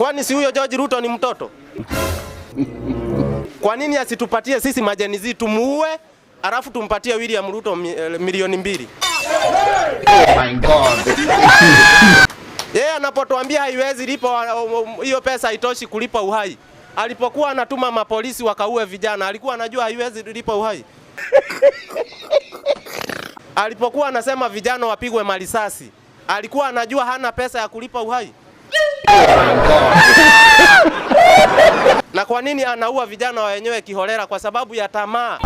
Kwani si huyo George Ruto ni mtoto? Kwa nini asitupatie sisi majanizi tumuue, alafu tumpatie William Ruto milioni 2? Oh my God. Yeye anapotuambia haiwezi lipa, hiyo pesa haitoshi kulipa uhai. Alipokuwa anatuma mapolisi wakaue vijana, alikuwa anajua haiwezi lipa uhai. Alipokuwa anasema vijana wapigwe marisasi, alikuwa anajua hana pesa ya kulipa uhai. Na kwa nini anaua vijana wenyewe kiholela? Kwa sababu ya tamaa.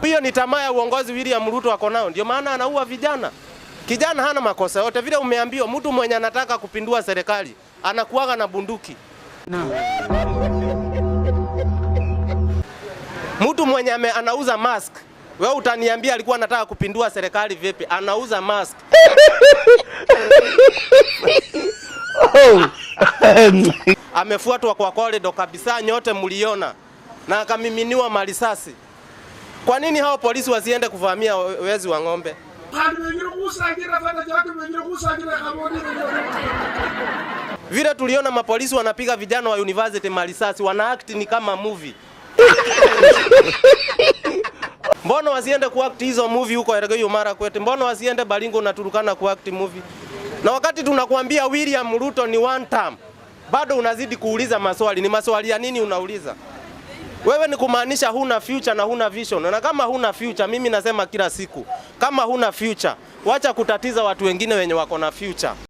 Hiyo ni tamaa ya uongozi William Ruto ako nao, ndio maana anaua vijana. Kijana hana makosa yote, vile umeambiwa mtu mwenye anataka kupindua serikali anakuaga na bunduki. Mtu mwenye anauza mask, wewe utaniambia alikuwa anataka kupindua serikali vipi? Anauza mask. Amefuatwa kwa corridor kabisa, nyote mliona, na akamiminiwa marisasi. Kwa nini hao polisi wasiende kuvamia wezi wa ng'ombe? Vile tuliona mapolisi wanapiga vijana wa university marisasi, wana act ni kama movie. Mbona wasiende kuact hizo movie huko Elgeyo Marakwet? Mbona wasiende Baringo na Turkana kuact movie? Na wakati tunakuambia William Ruto ni one term, bado unazidi kuuliza maswali. Ni maswali ya nini unauliza? Wewe ni kumaanisha huna future na huna vision. Na kama huna future, mimi nasema kila siku, kama huna future, wacha kutatiza watu wengine wenye wako na future.